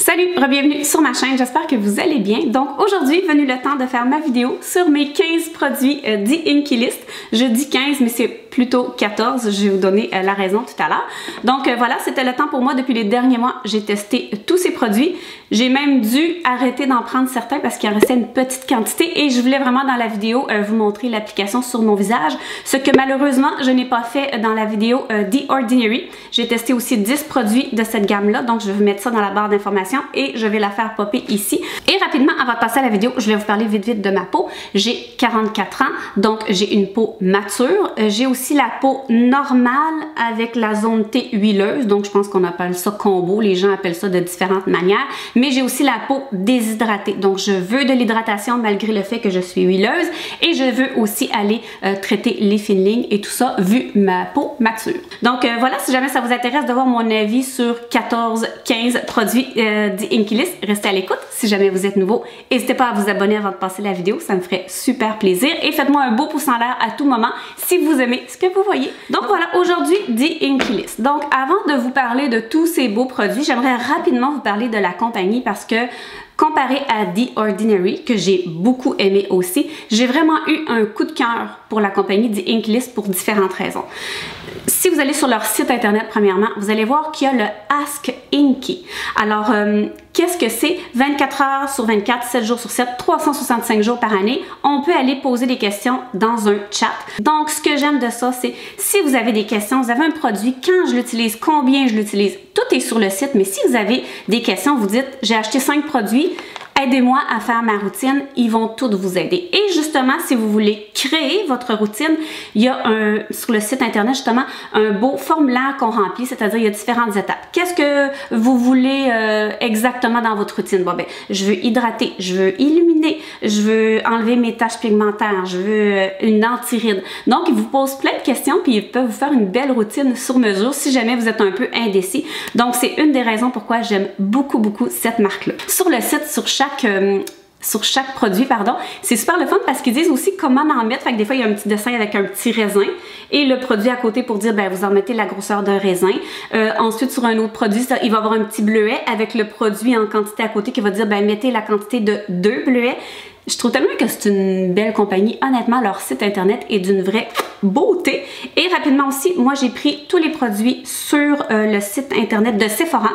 Salut, bienvenue sur ma chaîne, j'espère que vous allez bien. Donc aujourd'hui, venu le temps de faire ma vidéo sur mes 15 produits The Inkey List. Je dis 15, mais c'est plutôt 14, je vais vous donner la raison tout à l'heure. Donc voilà, c'était le temps pour moi. Depuis les derniers mois, j'ai testé tous ces produits. J'ai même dû arrêter d'en prendre certains parce qu'il en restait une petite quantité et je voulais vraiment dans la vidéo vous montrer l'application sur mon visage, ce que malheureusement je n'ai pas fait dans la vidéo The Ordinary. J'ai testé aussi 10 produits de cette gamme-là, donc je vais vous mettre ça dans la barre d'informations et je vais la faire popper ici. Et rapidement, avant de passer à la vidéo, je vais vous parler vite de ma peau. J'ai 44 ans, donc j'ai une peau mature. J'ai aussi la peau normale avec la zone T huileuse, donc je pense qu'on appelle ça combo. Les gens appellent ça de différentes manières. Mais j'ai aussi la peau déshydratée, donc je veux de l'hydratation malgré le fait que je suis huileuse. Et je veux aussi aller traiter les fines lignes et tout ça vu ma peau mature. Donc voilà, si jamais ça vous intéresse de voir mon avis sur 14-15 produits The Inkey List, restez à l'écoute. Si jamais vous êtes nouveau, n'hésitez pas à vous abonner avant de passer la vidéo, ça me ferait super plaisir. Et faites-moi un beau pouce en l'air à tout moment si vous aimez ce que vous voyez. Donc voilà, aujourd'hui The Inkey List. Donc avant de vous parler de tous ces beaux produits, j'aimerais rapidement vous parler de la compagnie parce que comparé à The Ordinary, que j'ai beaucoup aimé aussi, j'ai vraiment eu un coup de cœur pour la compagnie The Inkey List pour différentes raisons. Si vous allez sur leur site internet, premièrement, vous allez voir qu'il y a le Ask Inkey. Alors, qu'est-ce que c'est? 24 heures sur 24, 7 jours sur 7, 365 jours par année, on peut aller poser des questions dans un chat. Donc, ce que j'aime de ça, c'est si vous avez des questions, vous avez un produit, quand je l'utilise, combien je l'utilise, tout est sur le site, mais si vous avez des questions, vous dites, j'ai acheté 5 produits, aidez-moi à faire ma routine, ils vont tous vous aider. Et justement, si vous voulez créer votre routine, il y a sur le site internet justement un beau formulaire qu'on remplit, c'est-à-dire il y a différentes étapes. Qu'est-ce que vous voulez exactement dans votre routine? Bon ben, je veux hydrater, je veux illuminer, je veux enlever mes taches pigmentaires, je veux une anti-ride. Donc, ils vous posent plein de questions puis ils peuvent vous faire une belle routine sur mesure si jamais vous êtes un peu indécis. Donc, c'est une des raisons pourquoi j'aime beaucoup cette marque-là. Sur le site, sur chaque produit, pardon, c'est super le fun parce qu'ils disent aussi comment en mettre. Fait que des fois, il y a un petit dessin avec un petit raisin et le produit à côté pour dire, ben, vous en mettez la grosseur d'un raisin. Ensuite, sur un autre produit, il va y avoir un petit bleuet avec le produit en quantité à côté qui va dire, ben, mettez la quantité de 2 bleuets. Je trouve tellement que c'est une belle compagnie. Honnêtement, leur site internet est d'une vraie beauté. Et rapidement aussi, moi, j'ai pris tous les produits sur le site internet de Sephora.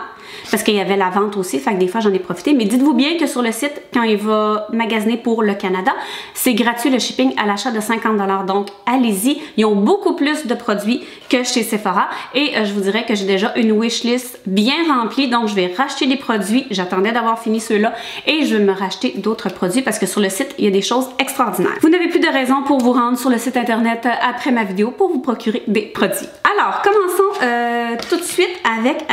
Parce qu'il y avait la vente aussi, fait que des fois j'en ai profité. Mais dites-vous bien que sur le site, quand il va magasiner pour le Canada, c'est gratuit le shipping à l'achat de 50$. Donc allez-y, ils ont beaucoup plus de produits que chez Sephora. Et je vous dirais que j'ai déjà une wishlist bien remplie. Donc je vais racheter des produits. J'attendais d'avoir fini ceux-là. Et je vais me racheter d'autres produits parce que sur le site, il y a des choses extraordinaires. Vous n'avez plus de raison pour vous rendre sur le site internet après ma vidéo pour vous procurer des produits. Alors, commençons tout de suite avec.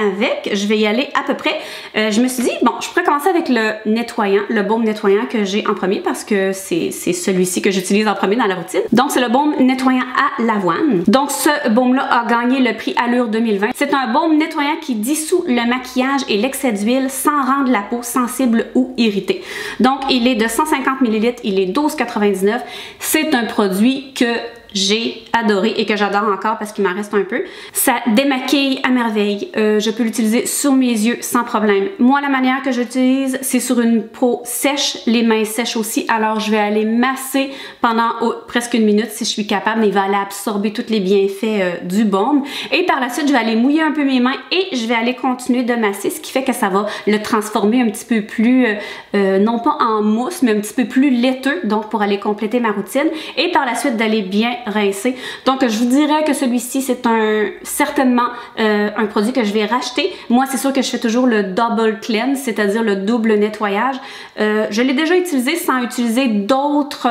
Je vais y aller à peu près. Je me suis dit, bon, je pourrais commencer avec le nettoyant, le baume nettoyant que j'ai en premier parce que c'est celui-ci que j'utilise en premier dans la routine. Donc, c'est le baume nettoyant à l'avoine. Donc, ce baume-là a gagné le prix Allure 2020. C'est un baume nettoyant qui dissout le maquillage et l'excès d'huile sans rendre la peau sensible ou irritée. Donc, il est de 150 ml, il est 12,99 $. C'est un produit que j'ai adoré et que j'adore encore parce qu'il m'en reste un peu. Ça démaquille à merveille. Je peux l'utiliser sur mes yeux sans problème. Moi, la manière que j'utilise, c'est sur une peau sèche, les mains sèches aussi. Alors, je vais aller masser pendant presque une minute si je suis capable, mais il va aller absorber tous les bienfaits du baume. Et par la suite, je vais aller mouiller un peu mes mains et je vais aller continuer de masser, ce qui fait que ça va le transformer un petit peu plus, non pas en mousse, mais un petit peu plus laiteux, donc pour aller compléter ma routine. Et par la suite, d'aller bien rincer. Donc je vous dirais que celui-ci c'est certainement un produit que je vais racheter. Moi c'est sûr que je fais toujours le double cleanse, c'est-à-dire le double nettoyage. Je l'ai déjà utilisé sans utiliser d'autres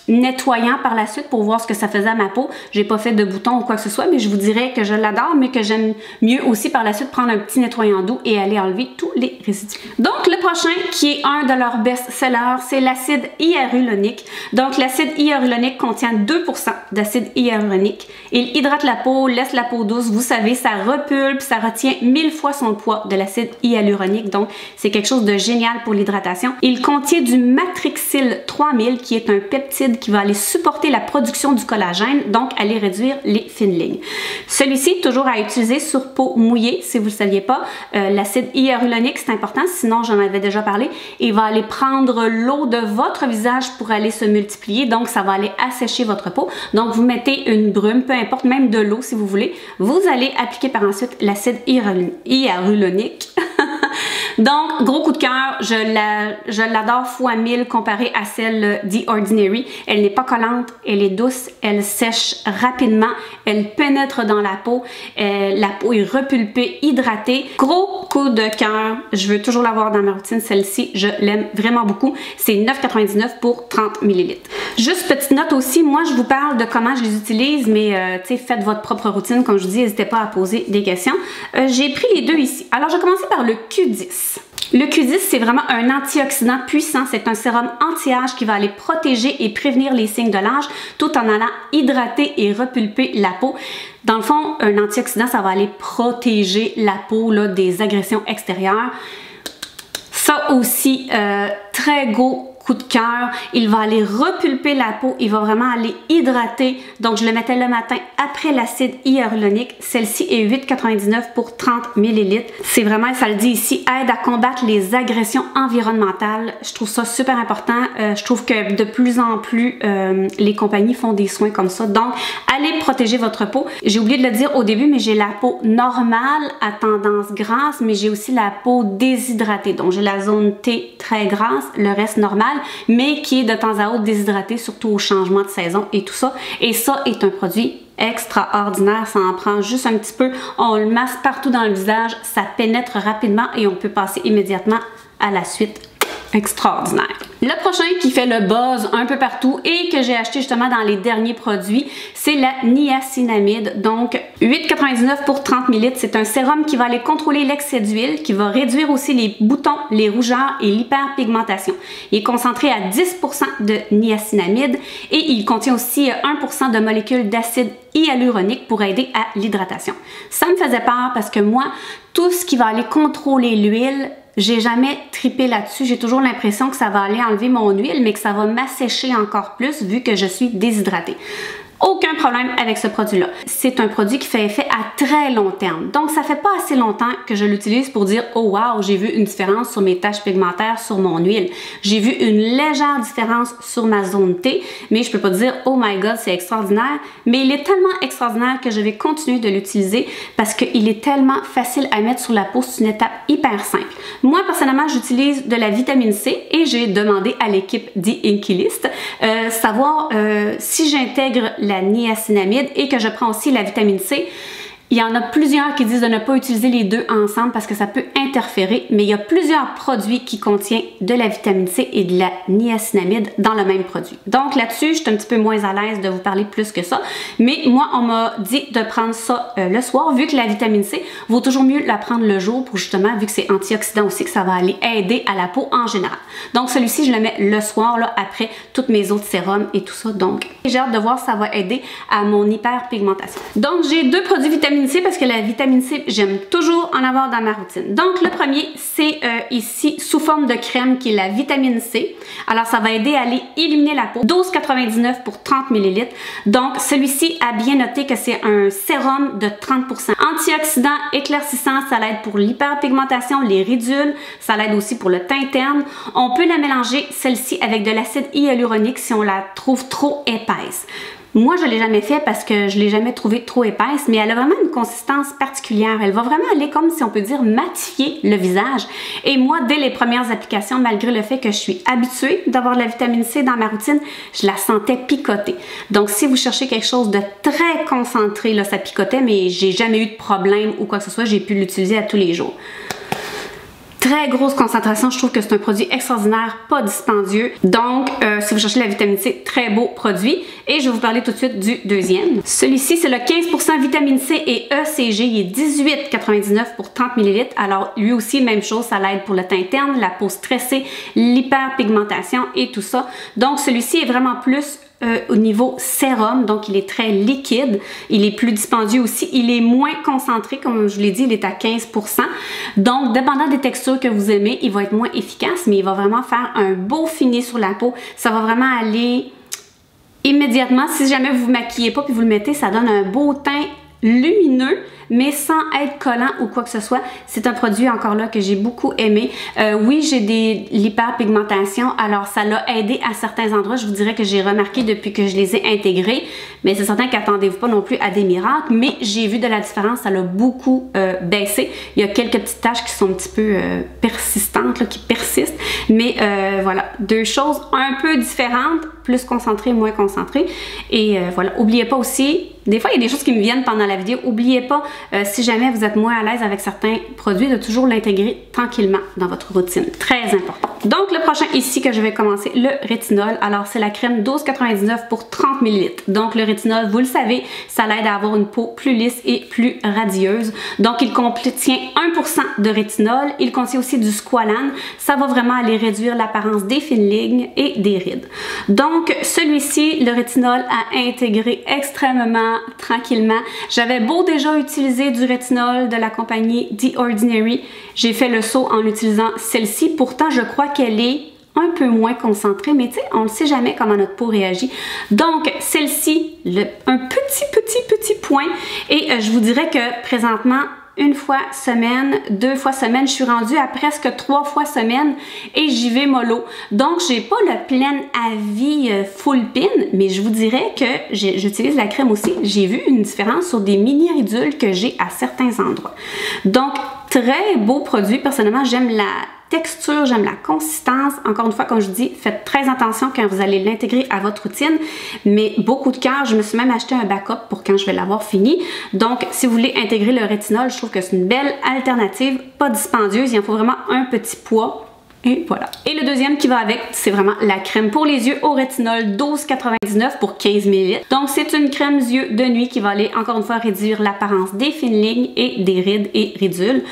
nettoyant par la suite pour voir ce que ça faisait à ma peau. J'ai pas fait de boutons ou quoi que ce soit, mais je vous dirais que je l'adore, mais que j'aime mieux aussi par la suite prendre un petit nettoyant doux et aller enlever tous les résidus. Donc le prochain qui est un de leurs best-sellers, c'est l'acide hyaluronique. Donc l'acide hyaluronique contient 2% d'acide hyaluronique. Il hydrate la peau, laisse la peau douce. Vous savez, ça repulpe, ça retient 1000 fois son poids de l'acide hyaluronique. Donc c'est quelque chose de génial pour l'hydratation. Il contient du matrixyl 3000 qui est un peptide acide qui va aller supporter la production du collagène, donc aller réduire les fines lignes. Celui-ci, toujours à utiliser sur peau mouillée, si vous ne le saviez pas. L'acide hyaluronique, c'est important, sinon j'en avais déjà parlé. Il va aller prendre l'eau de votre visage pour aller se multiplier, donc ça va aller assécher votre peau. Donc vous mettez une brume, peu importe, même de l'eau si vous voulez. Vous allez appliquer par ensuite l'acide hyaluronique. Donc, gros coup de cœur, je l'adore fois 1000 comparée à celle The Ordinary. Elle n'est pas collante, elle est douce, elle sèche rapidement, elle pénètre dans la peau est repulpée, hydratée. Gros coup de cœur, je veux toujours l'avoir dans ma routine, celle-ci, je l'aime vraiment beaucoup. C'est 9,99 pour 30 ml. Juste petite note aussi, moi je vous parle de comment je les utilise, mais faites votre propre routine, comme je vous dis, n'hésitez pas à poser des questions. J'ai pris les deux ici. Alors, je vais commencer par le Q10. Le Q10, c'est vraiment un antioxydant puissant. C'est un sérum anti-âge qui va aller protéger et prévenir les signes de l'âge tout en allant hydrater et repulper la peau. Dans le fond, un antioxydant, ça va aller protéger la peau là, des agressions extérieures. Ça aussi, très gros coup de cœur, il va aller repulper la peau, il va vraiment aller hydrater. Donc je le mettais le matin après l'acide hyaluronique. Celle-ci est 8,99 pour 30 ml. C'est vraiment, ça le dit ici, aide à combattre les agressions environnementales. Je trouve ça super important. Je trouve que de plus en plus les compagnies font des soins comme ça. Donc allez protéger votre peau. J'ai oublié de le dire au début, mais j'ai la peau normale à tendance grasse, mais j'ai aussi la peau déshydratée. Donc j'ai la zone T très grasse, le reste normal, mais qui est de temps à autre déshydraté, surtout au changement de saison et tout ça. Et ça est un produit extraordinaire, ça en prend juste un petit peu, on le masse partout dans le visage, ça pénètre rapidement et on peut passer immédiatement à la suite. Extraordinaire. Le prochain qui fait le buzz un peu partout et que j'ai acheté justement dans les derniers produits, c'est la niacinamide. Donc 8,99 pour 30 ml. C'est un sérum qui va aller contrôler l'excès d'huile, qui va réduire aussi les boutons, les rougeurs et l'hyperpigmentation. Il est concentré à 10% de niacinamide et il contient aussi 1% de molécules d'acide hyaluronique pour aider à l'hydratation. Ça me faisait peur parce que moi, tout ce qui va aller contrôler l'huile, j'ai jamais tripé là-dessus. J'ai toujours l'impression que ça va aller enlever mon huile, mais que ça va m'assécher encore plus vu que je suis déshydratée. Aucun problème avec ce produit-là. C'est un produit qui fait effet à très long terme. Donc, ça fait pas assez longtemps que je l'utilise pour dire « Oh wow, j'ai vu une différence sur mes taches pigmentaires sur mon huile. J'ai vu une légère différence sur ma zone T, mais je peux pas dire « Oh my God, c'est extraordinaire ». Mais il est tellement extraordinaire que je vais continuer de l'utiliser parce qu'il est tellement facile à mettre sur la peau. C'est une étape hyper simple. Moi, personnellement, j'utilise de la vitamine C et j'ai demandé à l'équipe The Inkey List savoir si j'intègre la niacinamide et que je prends aussi la vitamine C. Il y en a plusieurs qui disent de ne pas utiliser les deux ensemble parce que ça peut interférer, mais il y a plusieurs produits qui contiennent de la vitamine C et de la niacinamide dans le même produit. Donc là-dessus, je suis un petit peu moins à l'aise de vous parler plus que ça, mais moi, on m'a dit de prendre ça le soir, vu que la vitamine C, vaut toujours mieux la prendre le jour pour justement, vu que c'est antioxydant aussi, que ça va aller aider à la peau en général. Donc celui-ci, je le mets le soir, là, après toutes mes autres sérums et tout ça. Donc, j'ai hâte de voir si ça va aider à mon hyperpigmentation. Donc, j'ai deux produits vitamine C parce que la vitamine C, j'aime toujours en avoir dans ma routine. Donc, le premier, c'est ici sous forme de crème qui est la vitamine C. Alors, ça va aider à aller illuminer la peau. 12,99 pour 30 ml. Donc, celui-ci a bien noté que c'est un sérum de 30%. Antioxydant, éclaircissant, ça l'aide pour l'hyperpigmentation, les ridules, ça l'aide aussi pour le teint terne. On peut la mélanger, celle-ci, avec de l'acide hyaluronique si on la trouve trop épaisse. Moi, je ne l'ai jamais fait parce que je ne l'ai jamais trouvée trop épaisse, mais elle a vraiment une consistance particulière. Elle va vraiment aller, comme si on peut dire, matifier le visage. Et moi, dès les premières applications, malgré le fait que je suis habituée d'avoir de la vitamine C dans ma routine, je la sentais picoter. Donc, si vous cherchez quelque chose de très concentré, là, ça picotait, mais j'ai jamais eu de problème ou quoi que ce soit. J'ai pu l'utiliser à tous les jours. Très grosse concentration, je trouve que c'est un produit extraordinaire, pas dispendieux. Donc, si vous cherchez la vitamine C, très beau produit. Et je vais vous parler tout de suite du deuxième. Celui-ci, c'est le 15% vitamine C et ECG. Il est 18,99 pour 30 ml. Alors, lui aussi, même chose, ça l'aide pour le teint terne, la peau stressée, l'hyperpigmentation et tout ça. Donc, celui-ci est vraiment plus au niveau sérum, donc il est très liquide, il est plus dispendieux aussi, il est moins concentré, comme je vous l'ai dit, il est à 15%. Donc, dépendant des textures que vous aimez, il va être moins efficace, mais il va vraiment faire un beau fini sur la peau. Ça va vraiment aller immédiatement. Si jamais vous vous maquillez pas puis vous le mettez, ça donne un beau teint lumineux, mais sans être collant ou quoi que ce soit. C'est un produit encore là que j'ai beaucoup aimé. Oui, j'ai l'hyperpigmentation, alors ça l'a aidé à certains endroits. Je vous dirais que j'ai remarqué depuis que je les ai intégrés, mais c'est certain qu'attendez-vous pas non plus à des miracles, mais j'ai vu de la différence, ça l'a beaucoup baissé. Il y a quelques petites taches qui sont un petit peu persistantes, là, qui persistent, mais voilà, deux choses un peu différentes, plus concentrées, moins concentrées. Et voilà, oubliez pas aussi, des fois il y a des choses qui me viennent pendant la vidéo, oubliez pas, si jamais vous êtes moins à l'aise avec certains produits, de toujours l'intégrer tranquillement dans votre routine. Très important. Donc le prochain ici que je vais commencer, le rétinol. Alors c'est la crème 12,99 pour 30 ml. Donc le rétinol, vous le savez, ça l'aide à avoir une peau plus lisse et plus radieuse. Donc il contient 1% de rétinol. Il contient aussi du squalane. Ça va vraiment aller réduire l'apparence des fines lignes et des rides. Donc celui-ci, le rétinol, à intégrer extrêmement tranquillement. J'avais beau déjà utiliser du rétinol de la compagnie The Ordinary. J'ai fait le saut en utilisant celle-ci. Pourtant, je crois qu'elle est un peu moins concentrée, mais tu sais, on ne sait jamais comment notre peau réagit. Donc, celle-ci, un petit point. Et je vous dirais que présentement, une fois semaine, 2 fois semaine, je suis rendue à presque 3 fois semaine et j'y vais mollo. Donc, j'ai pas le plein avis full pin, mais je vous dirais que j'utilise la crème aussi. J'ai vu une différence sur des mini ridules que j'ai à certains endroits. Donc, très beau produit. Personnellement, j'aime la texture, j'aime la consistance. Encore une fois, comme je vous dis, faites très attention quand vous allez l'intégrer à votre routine. Mais beaucoup de cœur, je me suis même acheté un backup pour quand je vais l'avoir fini. Donc, si vous voulez intégrer le rétinol, je trouve que c'est une belle alternative, pas dispendieuse. Il en faut vraiment un petit poids. Et voilà. Et le deuxième qui va avec, c'est vraiment la crème pour les yeux au rétinol 12,99 pour 15 ml. Donc c'est une crème yeux de nuit qui va aller encore une fois réduire l'apparence des fines lignes et des rides et ridules.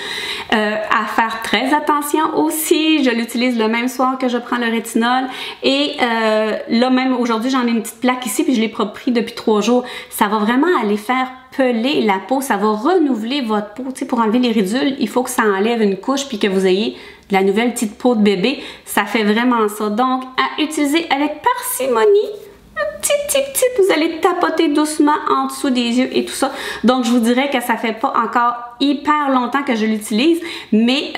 À faire très attention aussi, je l'utilise le même soir que je prends le rétinol et là même aujourd'hui j'en ai une petite plaque ici puis je l'ai pris depuis 3 jours. Ça va vraiment aller faire peler la peau, ça va renouveler votre peau. Tu sais, pour enlever les ridules, il faut que ça enlève une couche puis que vous ayez de la nouvelle petite peau de bébé. Ça fait vraiment ça. Donc, à utiliser avec parcimonie. Petit, vous allez tapoter doucement en dessous des yeux et tout ça. Donc, je vous dirais que ça fait pas encore hyper longtemps que je l'utilise, mais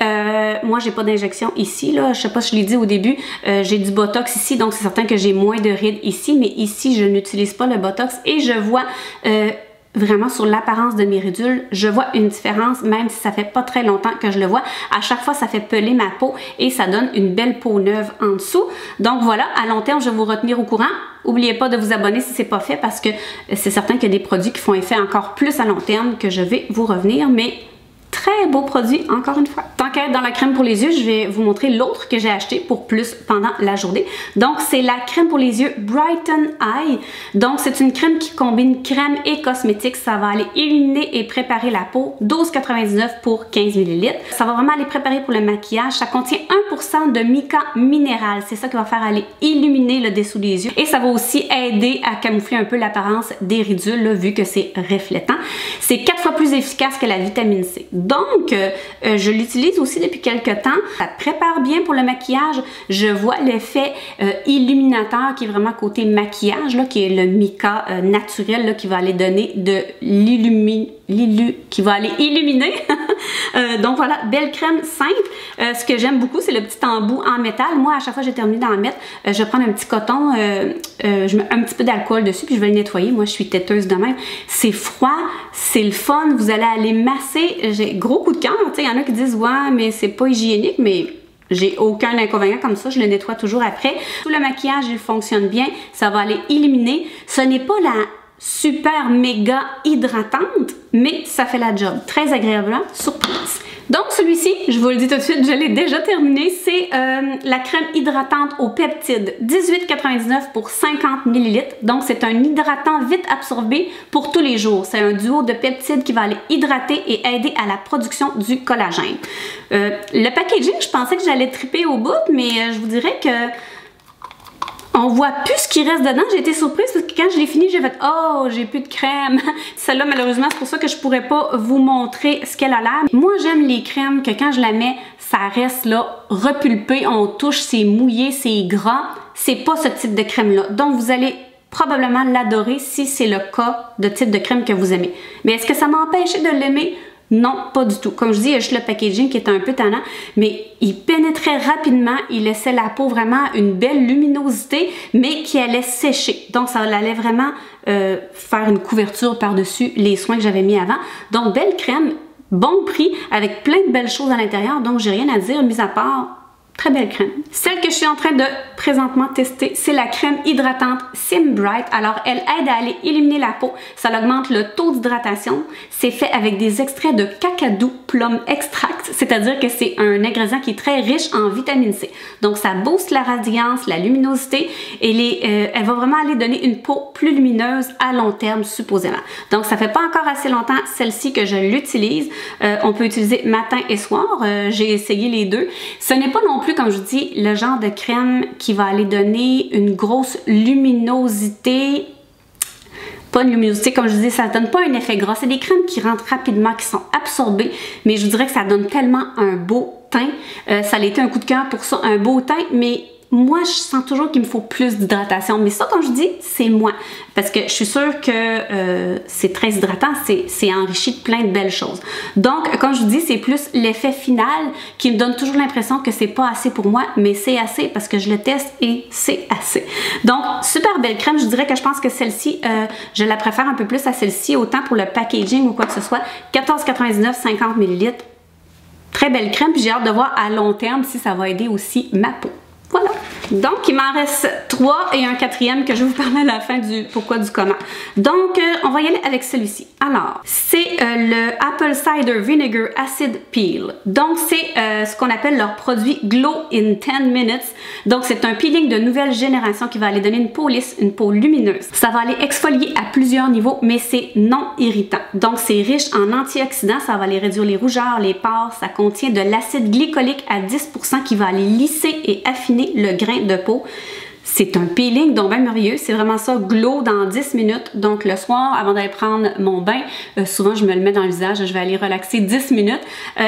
moi, j'ai pas d'injection ici, là. Je sais pas si je l'ai dit au début, j'ai du Botox ici, donc c'est certain que j'ai moins de rides ici, mais ici, je n'utilise pas le Botox et je vois vraiment sur l'apparence de mes ridules, je vois une différence, même si ça fait pas très longtemps que je le vois. À chaque fois, ça fait peler ma peau et ça donne une belle peau neuve en dessous. Donc voilà, à long terme, je vais vous retenir au courant. N'oubliez pas de vous abonner si c'est pas fait parce que c'est certain qu'il y a des produits qui font effet encore plus à long terme que je vais vous revenir, mais très beau produit, encore une fois. Tant qu'à être dans la crème pour les yeux, je vais vous montrer l'autre que j'ai acheté pour plus pendant la journée. Donc, c'est la crème pour les yeux Brighten Eye. Donc, c'est une crème qui combine crème et cosmétique. Ça va aller illuminer et préparer la peau. 12,99 pour 15 ml. Ça va vraiment aller préparer pour le maquillage. Ça contient 1% de mica minéral. C'est ça qui va faire aller illuminer le dessous des yeux. Et ça va aussi aider à camoufler un peu l'apparence des ridules, là, vu que c'est reflétant. C'est 4 fois plus efficace que la vitamine C. Donc, je l'utilise aussi depuis quelques temps. Ça prépare bien pour le maquillage. Je vois l'effet illuminateur qui est vraiment côté maquillage, là, qui est le mica naturel là, qui va aller donner de qui va aller illuminer. Donc voilà, belle crème simple. Ce que j'aime beaucoup, c'est le petit embout en métal. Moi, à chaque fois que j'ai terminé d'en mettre, je vais prendre un petit coton, je mets un petit peu d'alcool dessus, puis je vais le nettoyer. Moi, je suis têteuse de même. C'est froid, c'est le fun. Vous allez aller masser. J'ai gros coup de cœur. Il y en a qui disent, ouais, mais c'est pas hygiénique, mais j'ai aucun inconvénient comme ça, je le nettoie toujours après. Tout le maquillage, il fonctionne bien, ça va aller illuminer. Ce n'est pas la super méga hydratante, mais ça fait la job. Très agréablement surprise. Donc celui-ci, je vous le dis tout de suite, je l'ai déjà terminé, c'est la crème hydratante aux peptides, 18,99 pour 50 ml. Donc c'est un hydratant vite absorbé pour tous les jours. C'est un duo de peptides qui va aller hydrater et aider à la production du collagène. Le packaging, je pensais que j'allais triper au bout, mais je vous dirais que on voit plus ce qui reste dedans. J'ai été surprise parce que quand je l'ai fini, j'ai fait « Oh, j'ai plus de crème! » Celle-là, malheureusement, c'est pour ça que je pourrais pas vous montrer ce qu'elle a l'air. Moi, j'aime les crèmes que quand je la mets, ça reste là, repulpé, on touche, c'est mouillé, c'est gras. C'est pas ce type de crème-là. Donc, vous allez probablement l'adorer si c'est le cas de type de crème que vous aimez. Mais est-ce que ça m'a empêché de l'aimer? Non, pas du tout. Comme je dis, il y a juste le packaging qui est un peu tannant, mais il pénétrait rapidement, il laissait la peau vraiment une belle luminosité, mais qui allait sécher. Donc, ça allait vraiment faire une couverture par-dessus les soins que j'avais mis avant. Donc, belle crème, bon prix, avec plein de belles choses à l'intérieur. Donc, j'ai rien à dire, mis à part très belle crème. Celle que je suis en train de présentement tester, c'est la crème hydratante Sim Bright. Alors, elle aide à aller éliminer la peau. Ça augmente le taux d'hydratation. C'est fait avec des extraits de cacadou plum extract, c'est-à-dire que c'est un ingrédient qui est très riche en vitamine C. Donc, ça booste la radiance, la luminosité et elle va vraiment aller donner une peau plus lumineuse à long terme, supposément. Donc, ça fait pas encore assez longtemps, celle-ci, que je l'utilise. On peut utiliser matin et soir. J'ai essayé les deux. Ce n'est pas non plus, comme je vous dis, le genre de crème qui va aller donner une grosse luminosité. Pas une luminosité, comme je vous dis, ça donne pas un effet gras. C'est des crèmes qui rentrent rapidement, qui sont absorbées, mais je vous dirais que ça donne tellement un beau teint. Ça a été un coup de cœur pour ça, un beau teint, mais moi, je sens toujours qu'il me faut plus d'hydratation. Mais ça, comme je dis, c'est moi. Parce que je suis sûre que c'est très hydratant, c'est enrichi de plein de belles choses. Donc, comme je vous dis, c'est plus l'effet final qui me donne toujours l'impression que c'est pas assez pour moi, mais c'est assez parce que je le teste et c'est assez. Donc, super belle crème. Je dirais que je pense que celle-ci, je la préfère un peu plus à celle-ci, autant pour le packaging ou quoi que ce soit. 14,99 50 ml. Très belle crème, puis j'ai hâte de voir à long terme si ça va aider aussi ma peau. Voilà. Donc, il m'en reste 3 et un quatrième que je vais vous parler à la fin du pourquoi du comment. Donc, on va y aller avec celui-ci. Alors, c'est le Apple Cider Vinegar Acid Peel. Donc, c'est ce qu'on appelle leur produit Glow in 10 Minutes. Donc, c'est un peeling de nouvelle génération qui va aller donner une peau lisse, une peau lumineuse. Ça va aller exfolier à plusieurs niveaux, mais c'est non irritant. Donc, c'est riche en antioxydants. Ça va aller réduire les rougeurs, les pores. Ça contient de l'acide glycolique à 10% qui va aller lisser et affiner le grain de peau. C'est un peeling donc bien merveilleux. C'est vraiment ça, glow dans 10 minutes. Donc le soir, avant d'aller prendre mon bain, souvent je me le mets dans le visage. Je vais aller relaxer 10 minutes.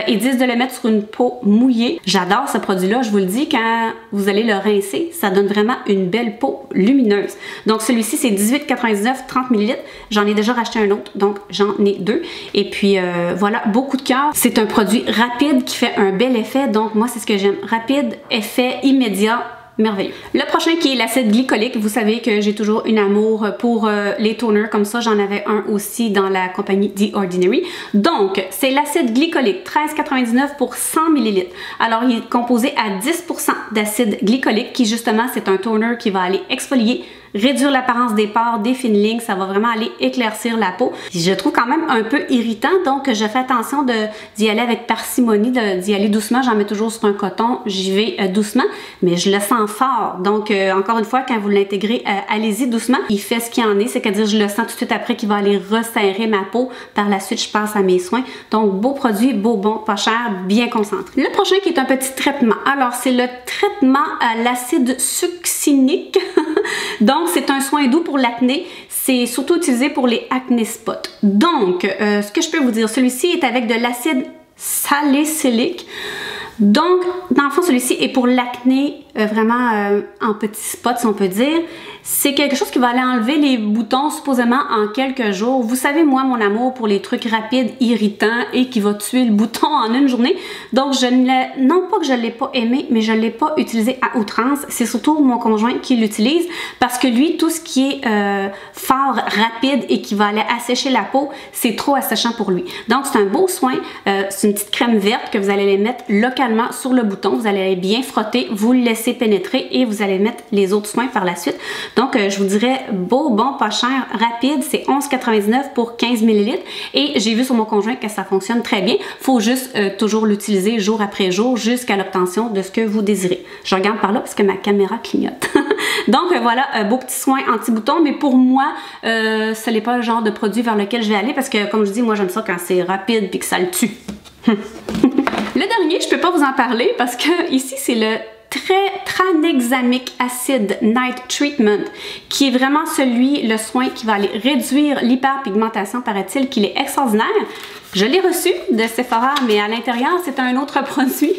Ils disent de le mettre sur une peau mouillée. J'adore ce produit-là. Je vous le dis, quand vous allez le rincer, ça donne vraiment une belle peau lumineuse. Donc celui-ci, c'est 18,99 30 ml. J'en ai déjà racheté un autre, donc j'en ai 2. Et puis voilà, beaucoup de cœur. C'est un produit rapide qui fait un bel effet. Donc moi, c'est ce que j'aime. Rapide, effet immédiat. Merveilleux. Le prochain qui est l'acide glycolique. Vous savez que j'ai toujours une amour pour les toners comme ça. J'en avais un aussi dans la compagnie The Ordinary. Donc, c'est l'acide glycolique, 13,99 pour 100 ml. Alors, il est composé à 10% d'acide glycolique qui, justement, c'est un toner qui va aller exfolier, réduire l'apparence des pores, des fines lignes, ça va vraiment aller éclaircir la peau. Je trouve quand même un peu irritant, donc je fais attention d'y aller avec parcimonie, d'y aller doucement. J'en mets toujours sur un coton, j'y vais doucement, mais je le sens fort. Donc encore une fois, quand vous l'intégrez, allez-y doucement. Il fait ce qu'il en est, c'est-à-dire je le sens tout de suite après qu'il va aller resserrer ma peau. Par la suite, je passe à mes soins. Donc beau produit, beau bon, pas cher, bien concentré. Le prochain qui est un petit traitement. Alors c'est le traitement à l'acide succinique. Donc c'est un soin doux pour l'acné. C'est surtout utilisé pour les acné spots. Donc, ce que je peux vous dire, celui-ci est avec de l'acide salicylique. Donc, dans le fond, celui-ci est pour l'acné vraiment en petits spots, si on peut dire. C'est quelque chose qui va aller enlever les boutons supposément en quelques jours. Vous savez, moi, mon amour pour les trucs rapides, irritants et qui va tuer le bouton en une journée. Donc, non pas que je ne l'ai pas aimé, mais je ne l'ai pas utilisé à outrance. C'est surtout mon conjoint qui l'utilise parce que lui, tout ce qui est fort, rapide et qui va aller assécher la peau, c'est trop asséchant pour lui. Donc, c'est un beau soin. C'est une petite crème verte que vous allez les mettre localement sur le bouton. Vous allez bien frotter, vous le laissez pénétrer et vous allez mettre les autres soins par la suite. Donc, je vous dirais beau, bon, pas cher, rapide. C'est 11,99 pour 15 ml. Et j'ai vu sur mon conjoint que ça fonctionne très bien. Faut juste toujours l'utiliser jour après jour jusqu'à l'obtention de ce que vous désirez. Je regarde par là parce que ma caméra clignote. Donc, voilà, beau petit soin anti-bouton. Mais pour moi, ce n'est pas le genre de produit vers lequel je vais aller parce que, comme je dis, moi, j'aime ça quand c'est rapide et que ça le tue. Le dernier, je peux pas vous en parler parce que ici, c'est le Tranexamic Acid Night Treatment, qui est vraiment le soin qui va aller réduire l'hyperpigmentation, paraît-il, qu'il est extraordinaire. Je l'ai reçu de Sephora, mais à l'intérieur, c'est un autre produit.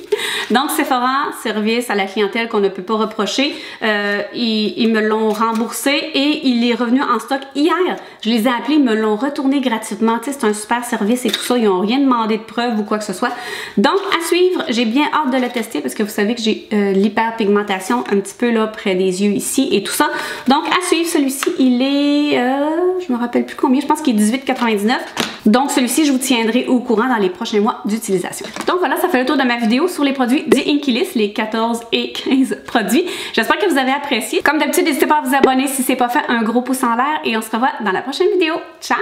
Donc, Sephora, service à la clientèle qu'on ne peut pas reprocher. Ils me l'ont remboursé et il est revenu en stock hier. Je les ai appelés, ils me l'ont retourné gratuitement. Tu sais, c'est un super service et tout ça. Ils n'ont rien demandé de preuve ou quoi que ce soit. Donc, à suivre, j'ai bien hâte de le tester parce que vous savez que j'ai l'hyperpigmentation un petit peu là près des yeux ici et tout ça. Donc, à suivre, celui-ci, il est, je me rappelle plus combien, je pense qu'il est 18,99 $. Donc, celui-ci, je vous tiendrai au courant dans les prochains mois d'utilisation. Donc voilà, ça fait le tour de ma vidéo sur les produits The Inkey List, les 14 et 15 produits. J'espère que vous avez apprécié. Comme d'habitude, n'hésitez pas à vous abonner si ce n'est pas fait, un gros pouce en l'air et on se revoit dans la prochaine vidéo. Ciao!